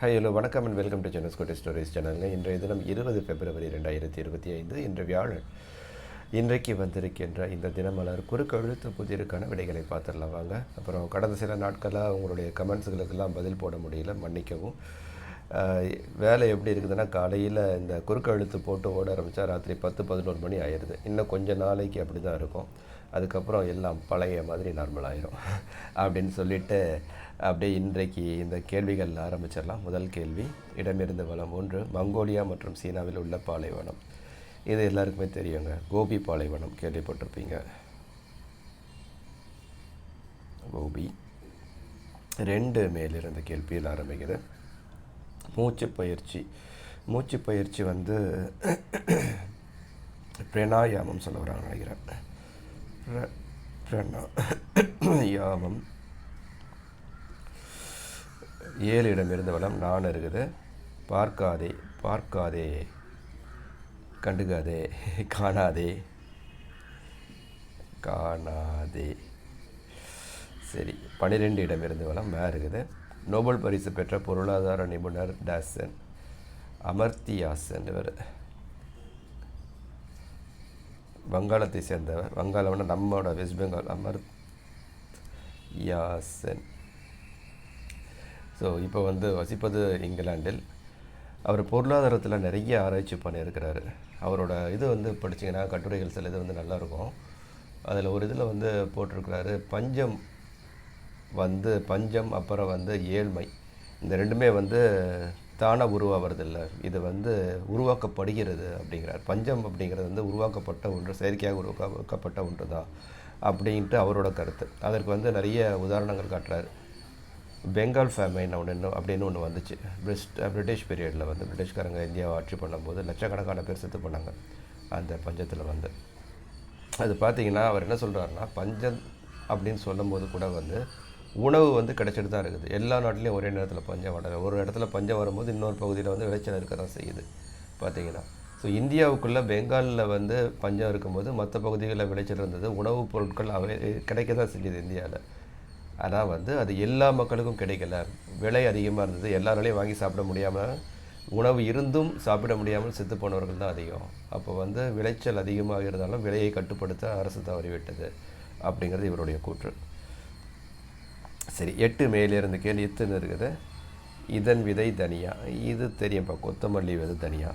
Hi hello வணக்கம் and welcome to Chennai scooty stories சேனலுங்க. இன்றைய தினம் 20 பிப்ரவரி 2025 இன்று வியாழன். இன்றைக்கு வந்திருக்கின்ற இந்த தினமலர் குறுக்கெழுத்து புதிருக்கான விடைகளை பார்த்துடலாம் வாங்க. அப்புறம் கடந்த சில நாட்களாக உங்களுடைய கமெண்ட்ஸுகளுக்கெல்லாம் பதில் போட முடியல, மன்னிக்கவும். வேலை எப்படி இருக்குதுன்னா, காலையில் இந்த குறுக்கெழுத்து போட்டு ஓட ஆரம்பித்தா ராத்திரி 10-11 மணி ஆயிடுது. இன்னும் கொஞ்சம் நாளைக்கு அப்படி தான் இருக்கும். அதுக்கப்புறம் எல்லாம் பழைய மாதிரி நார்மல் ஆயிரும் அப்படின்னு சொல்லிட்டு அப்படியே இன்றைக்கு இந்த கேள்விகள் ஆரம்பிச்சிடலாம். முதல் கேள்வி, இடமிருந்து வளம் 1, மங்கோலியா மற்றும் சீனாவில் உள்ள பாலைவனம். இது எல்லாருக்குமே தெரியுங்க, கோபி பாலைவனம் கேள்விப்பட்டிருப்பீங்க. கோபி. 2 மேலிருந்து கேள்வியில் ஆரம்பிக்குது. மூச்சு பயிற்சி வந்து பிரணாயாமம் சொல்ல வராங்க நினைக்கிறேன். பிரணாயாமம். 7 இடமிருந்து வளம் நான் இருக்குது. பார்க்காதே, கண்டுக்காதே, காணாதே. சரி, 12 இடமிருந்து வளம் மே இருக்குது. நோபல் பரிசு பெற்ற பொருளாதார நிபுணர் டாசன், அமர்த்தியாசன். இவர் வங்காளத்தை சேர்ந்தவர். வங்காளம்னா நம்மளோட வெஸ்ட் பெங்கால். அமர்த்தியாசன். ஸோ இப்போ வந்து வசிப்பது இங்கிலாண்டில். அவர் பொருளாதாரத்தில் நிறைய ஆராய்ச்சி பண்ணியிருக்கிறாரு. அவரோட இது வந்து படிச்சிங்கன்னா கட்டுரைகள் சில இது வந்து நல்லாயிருக்கும். அதில் ஒரு இதில் வந்து போட்டிருக்கிறாரு, பஞ்சம் அப்புறம் வந்து ஏழ்மை, இந்த ரெண்டுமே வந்து தானாக உருவாகிறதில்லை, இது வந்து உருவாக்கப்படுகிறது அப்படிங்கிறார். பஞ்சம் அப்படிங்கிறது வந்து உருவாக்கப்பட்ட ஒன்று, செயற்கையாக உருவாக்கப்பட்ட ஒன்று தான் அப்படின்ட்டு அவரோட கருத்து. அதற்கு வந்து நிறைய உதாரணங்கள் காட்டுறாரு. பெங்கால் ஃபேமைன் அப்படின்னு ஒன்று வந்துச்சு பிரிட்டிஷ் பீரியடில். வந்து பிரிட்டிஷ்காரங்க இந்தியாவை ஆட்சி பண்ணும்போது லட்சக்கணக்கான பேர் செத்து பண்ணாங்க அந்த பஞ்சத்தில் வந்து. அது பார்த்திங்கன்னா அவர் என்ன சொல்கிறாருன்னா, பஞ்சம் அப்படின்னு சொல்லும்போது கூட வந்து உணவு வந்து கிடைச்சிட்டு தான் இருக்குது. எல்லா நாட்டிலையும் ஒரே நேரத்தில் பஞ்சம் வரல. ஒரு இடத்துல பஞ்சம் வரும்போது இன்னொரு பகுதியில் வந்து விளைச்சல் இருக்க தான் செய்யுது பார்த்திங்கன்னா. ஸோ இந்தியாவுக்குள்ளே பெங்காலில் வந்து பஞ்சம் இருக்கும்போது மற்ற பகுதிகளில் விளைச்சல் இருந்தது. உணவுப் பொருட்கள் கிடைக்க தான் செஞ்சுது இந்தியாவில். ஆனால் வந்து அது எல்லா மக்களுக்கும் கிடைக்கல, விலை அதிகமாக இருந்தது, எல்லாராலையும் வாங்கி சாப்பிட முடியாமல், உணவு இருந்தும் சாப்பிட முடியாமல் செத்து போனவர்கள் தான் அதிகம். அப்போ வந்து விளைச்சல் அதிகமாக இருந்தாலும் விலையை கட்டுப்படுத்த அரசு தவறிவிட்டது அப்படிங்கிறது இவருடைய கூற்று. சரி, 8 மேலிருந்து கேள்வி எத்துன்னு இருக்குது. இதன் விதை தனியா. இது தெரியும்ப்பா, கொத்தமல்லி விதை தனியா.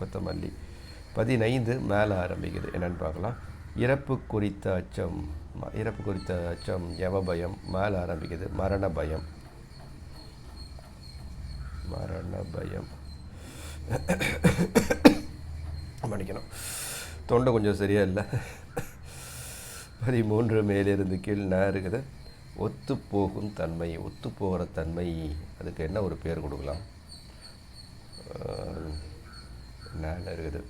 கொத்தமல்லி. 15 மேலே ஆரம்பிக்குது. என்னென்னு பார்க்கலாம். இறப்பு குறித்த அச்சம் யமபயம். மேலே ஆரம்பிக்குது. மரண பயம். மன்னிக்கணும், தொண்டை கொஞ்சம் சரியா இல்லை. 13 மேலிருந்து கீழ் இருக்குது. ஒத்துப்போகும் தன்மை. ஒத்துப்போகிற தன்மை, அதுக்கு என்ன ஒரு பேர் கொடுக்கலாம்? நான் இருக்குது.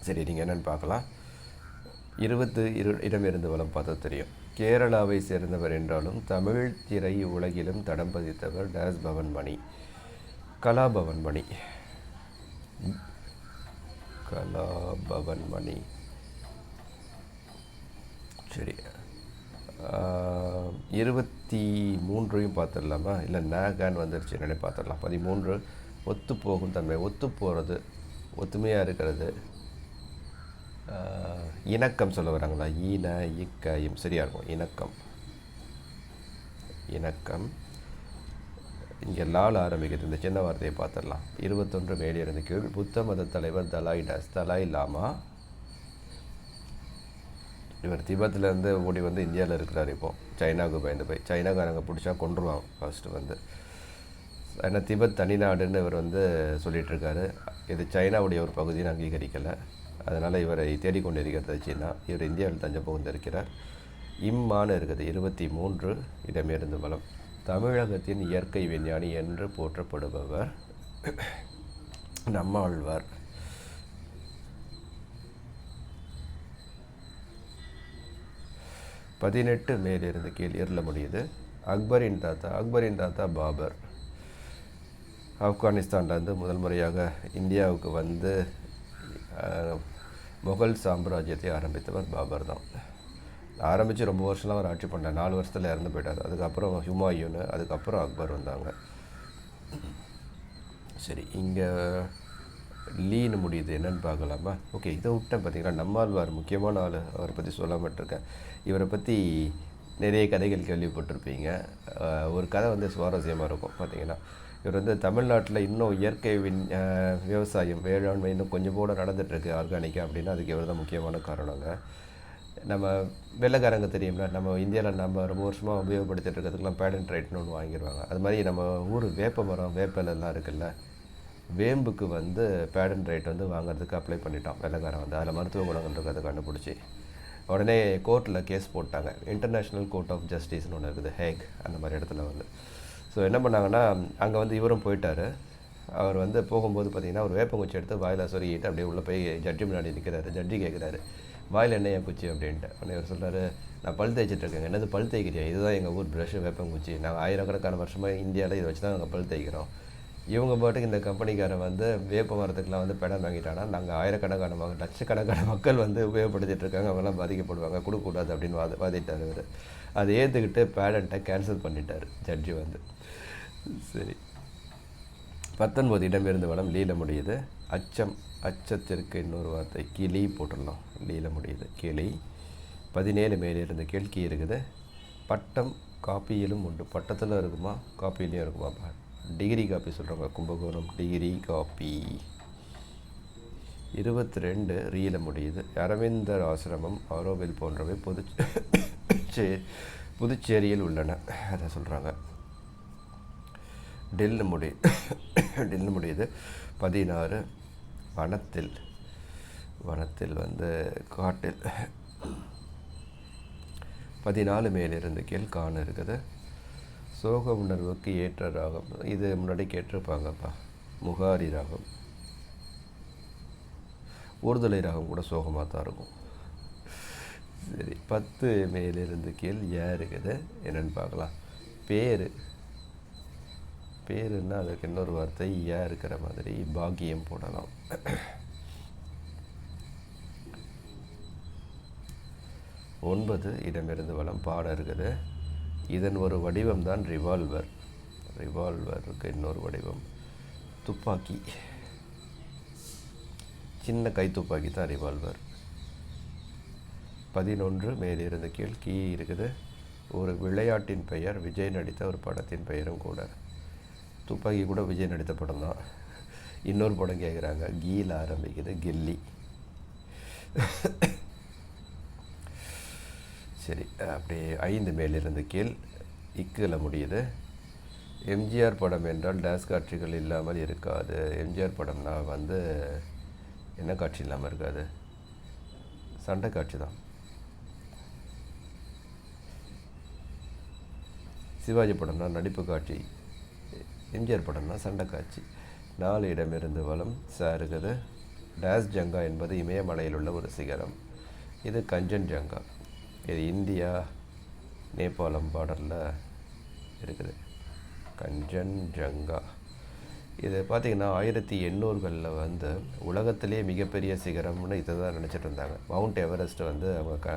சரி, நீங்கள் என்னென்னு பார்க்கலாம். 20 இடமிருந்து வளம் பார்த்தா தெரியும். கேரளாவை சேர்ந்தவர் என்றாலும் தமிழ் திரை உலகிலும் தடம் பதித்தவர் டேஸ் பவன்மணி. கலாபவன்மணி. சரி, 23 பார்த்துடலாமா? இல்லை நேகான் வந்துருச்சு, என்னென்ன பார்த்துடலாம். 13 ஒத்துப்போகும் தன்மை. ஒத்துப்போகிறது, ஒத்துமையாக இருக்கிறது. இணக்கம் சொல்ல வராங்களா? இக்கம் சரியாக இருக்கும். இணக்கம். இங்கே லால் ஆரம்பிக்கிறது. இந்த சின்ன வார்த்தையை பார்த்துடலாம். 21 மேலிருந்து கீழ். புத்த மத தலைவர் தலாய் லாமா. இவர் திபெத்திலேருந்து ஓடி வந்து இந்தியாவில் இருக்கிறார். இப்போது சைனாவுக்கு பயந்து போய், சைனாக்காரங்க பிடிச்சா கொண்டுருவாங்க ஃபஸ்ட்டு வந்து. ஏன்னா திபெத் தனிநாடுன்னு இவர் வந்து சொல்லிகிட்ருக்காரு. இது சைனாவுடைய ஒரு பகுதின்னு அங்கீகரிக்கலை. அதனால் இவரை தேடிக்கொண்டிருக்கிறது சீனா. இவர் இந்தியாவில் தஞ்சம் புகுந்திருக்கிறார். இம்மானு இருக்குது. 23 இடமிருந்து வளம். தமிழகத்தின் இயற்கை விஞ்ஞானி என்று போற்றப்படுபவர் நம்மாழ்வார். பதினெட்டு மேலிருந்து கீழ் இருள முடியுது. அக்பரின் தாத்தா பாபர். ஆப்கானிஸ்தான்லேருந்து முதல் முறையாக இந்தியாவுக்கு வந்து முகல் சாம்ராஜ்யத்தை ஆரம்பித்தவர் பாபர் தான். ஆரம்பித்து ரொம்ப வருஷம்லாம் அவர் ஆட்சி பண்ணார். 4 வருஷத்தில் இறந்து போயிட்டார். அதுக்கப்புறம் ஹுமாயூன், அதுக்கப்புறம் அக்பர் வந்தாங்க. சரி, இங்கே லீன்னு முடியுது, என்னென்னு பார்க்கலாமா? ஓகே, இதை விட்டேன். பார்த்தீங்கன்னா நம்மாழ்வார் முக்கியமான ஆள், அவரை பற்றி சொல்லாமல் இருக்கேன். இவரை பற்றி நிறைய கதைகள் கேள்விப்பட்டிருப்பீங்க. ஒரு கதை வந்து சுவாரஸ்யமாக இருக்கும். பார்த்தீங்கன்னா இவர் வந்து தமிழ்நாட்டில் இன்னும் இயற்கை விவசாயம், வேளாண்மை இன்னும் கொஞ்சம் கூட நடந்துகிட்ருக்கு ஆர்கானிக்காக அப்படின்னா அதுக்கு இவர் தான் முக்கியமான காரணங்க. நம்ம வெள்ளைக்காரங்க தெரியும்ல, நம்ம இந்தியாவில் நம்ம ரொம்ப வருஷமாக உபயோகப்படுத்திட்டு இருக்கிறதுக்கெலாம் பேடன்ட் ரைட்னு ஒன்று வாங்கிடுவாங்க. அது மாதிரி நம்ம ஊர் வேப்ப மரம், வேப்பலெல்லாம் இருக்குல்ல, வேம்புக்கு வந்து பேடன்ட் ரைட் வந்து வாங்குறதுக்கு அப்ளை பண்ணிட்டான் வெள்ளைக்காரன். வந்து அதில் மருத்துவ குணங்கள் இருக்கிறத கண்டுபிடிச்சி உடனே கோர்ட்டில் கேஸ் போட்டாங்க. இன்டர்நேஷ்னல் கோர்ட் ஆஃப் ஜஸ்டிஸ்னு ஒன்று இருக்குது, ஹேக், அந்த மாதிரி இடத்துல வந்து. ஸோ என்ன பண்ணாங்கன்னா, அங்கே வந்து இவரும் போயிட்டார். அவர் வந்து போகும்போது பார்த்திங்கன்னா ஒரு வேப்பங்குச்சி எடுத்து வாயில் சொருகிட்டு அப்படியே உள்ளே போய் ஜட்ஜி முன்னாடி நிற்கிறாரு. ஜட்ஜி கேட்குறாரு, வாயில் என்ன என் குச்சி அப்படின்ட்டு. உடனே இவர் சொல்கிறாரு, நான் பல் தேய்ச்சிட்ருக்கேங்க. என்னது பல் தேய்க்கிறியா? இதுதான் எங்கள் ஊர் ப்ரஷ், வேப்பங்குச்சி. நாங்கள் ஆயிரக்கணக்கான வருஷமாக இந்தியாவில் இதை வச்சு தான் நாங்கள் பல் தேய்க்கிறோம். இவங்க பாட்டுக்கு இந்த கம்பெனிக்காரன் வந்து வேப்ப மரத்துக்கெலாம் வந்து பெடம் வாங்கிட்டானா, நாங்கள் ஆயிரக்கணக்கான லட்சக்கணக்கான மக்கள் வந்து உபயோகப்படுத்திட்டு இருக்காங்க, அவங்கெல்லாம் பாதிக்கப்படுவாங்க, கொடுக்கக்கூடாது அப்படின்னு வாதிட்டார் இவர். அதை ஏற்றுக்கிட்டு பேடண்ட்டை கேன்சல் பண்ணிட்டார் ஜட்ஜி வந்து. சரி, 19 இடமிருந்து வளம் லீல முடியுது. அச்சம், அச்சத்திற்கு இன்னொரு வார்த்தை கிளி போட்டுடலாம். லீல முடியுது கிளி. 17 மேலிருந்து கேள்கி இருக்குது. பட்டம் காப்பியிலும் உண்டு. பட்டத்தில் இருக்குமா, காப்பிலையும் இருக்குமா? டிகிரி காப்பி சொல்கிறாங்க, கும்பகோணம் டிகிரி காப்பி. 22 ரீல முடியுது. அரவிந்தர் ஆசிரமம், ஆரோவில் போன்றவை புதுச்சேரியில் உள்ளன, அதை சொல்கிறாங்க. டெல்லு முடியுது. 16 வனத்தில் வந்து காட்டில். 14 மேலிருந்து கீழ் காண இருக்குது. சோக உணர்வுக்கு ஏற்ற ராகம், இது முன்னாடி கேட்டிருப்பாங்கப்பா, முகாரி ராகம். ஊர்துளை ராகம் கூட சோகமாக தான் இருக்கும். சரி, 10 மேலிருந்து கீழ் இருக்குது, என்னென்னு பார்க்கலாம். பேருன்னா அதுக்கு இன்னொரு வார்த்தை இருக்கிற மாதிரி பாக்கியம் போடலாம். 9 இடமிருந்து வளம் பாட இருக்குது. இதன் ஒரு வடிவம் தான் ரிவால்வர். ரிவால்வருக்கு இன்னொரு வடிவம் துப்பாக்கி, சின்ன கை துப்பாக்கி தான் ரிவால்வர். 11 மேலிருந்து கீழ் கீ இருக்குது. ஒரு விளையாட்டின் பெயர், விஜய் நடித்த ஒரு படத்தின் பெயரும் கூட. துப்பாக்கி கூட விஜய் நடித்த படம் தான். இன்னொரு படம் கேட்குறாங்க, கீயில் ஆரம்பிக்குது, கில்லி. சரி, அப்படியே 5 மேலிருந்து கீழ் இக்கில் முடியுது. எம்ஜிஆர் படம் என்றால் டேஸ் காட்சிகள் இல்லாமல் இருக்காது. எம்ஜிஆர் படம்னா வந்து என்ன காட்சி இல்லாமல் இருக்காது? சண்டை காட்சி தான். சிவாஜி படம்னா நடிப்பு காட்சி, எம்ஜிஆர் படம்னா சண்டை காட்சி. 4 இடமிருந்து வளம் சாருகிறது. டேஸ் ஜங்கா என்பது இமயமலையில் உள்ள ஒரு சிகரம். இது கஞ்சன் ஜங்கா. இது இந்தியா நேபாளம் பார்டரில் இருக்குது, கஞ்சன் ஜங்கா. இது பார்த்திங்கன்னா 1800களில் வந்து உலகத்திலே மிகப்பெரிய சிகரம்னு இதை தான் நினச்சிட்டு இருந்தாங்க. மவுண்ட் எவரெஸ்ட் வந்து அவங்க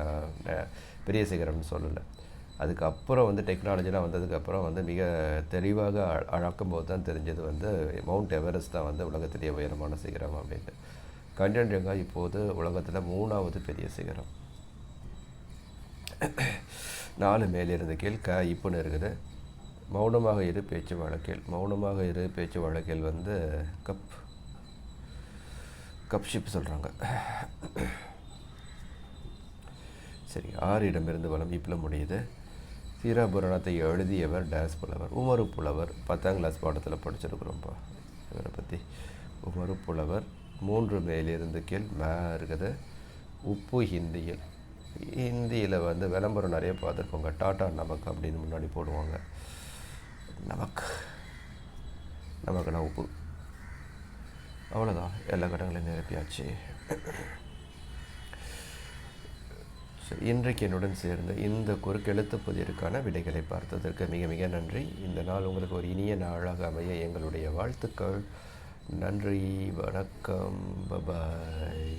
பெரிய சிகரம்னு சொல்லலை. அதுக்கப்புறம் வந்து டெக்னாலஜிலாம் வந்ததுக்கப்புறம் வந்து மிக தெளிவாக அளக்கும்போது தான் தெரிஞ்சது வந்து மவுண்ட் எவரெஸ்ட் தான் வந்து உலகத்திலேயே உயரமான சிகரம் அப்படின்ட்டு. கஞ்சன்ஜங்கா இப்போது உலகத்தில் 3வது பெரிய சிகரம். 4 மேலிருந்து கீழ் இப்புன்னு இருக்குது. மௌனமாக இரு பேச்சு வழக்கில். மௌனமாக இரு பேச்சு வழக்கில் வந்து கப்ஷிப் சொல்கிறாங்க. சரி, 6 இடமிருந்து வளம் இப்பில் முடியுது. சீராபுராணத்தை எழுதியவர் டேஸ் புலவர், உமரு புலவர். 10ஆம் கிளாஸ் பாடத்தில் படிச்சிருக்கிறோம்ப்பா இவரை பற்றி. உமரு புலவர். 3 மேலிருந்து கீழ் இருக்குது. உப்பு ஹிந்தியில் வந்து விளம்பரம் நிறைய பார்த்துருப்போங்க. டாட்டா நமக்கு அப்படின்னு முன்னாடி போடுவாங்க. நமக்குனா உப்பு. அவ்வளோதான், எல்லா கடங்களையும் நிரப்பியாச்சு. சரி, இன்றைக்கு என்னுடன் சேர்ந்து இந்த குறுக்கெழுத்து புதிருக்கான விடைகளை பார்த்ததற்கு மிக மிக நன்றி. இந்த நாள் உங்களுக்கு ஒரு இனிய நாளாக அமைய எங்களுடைய வாழ்த்துக்கள். நன்றி, வணக்கம், பபாய்.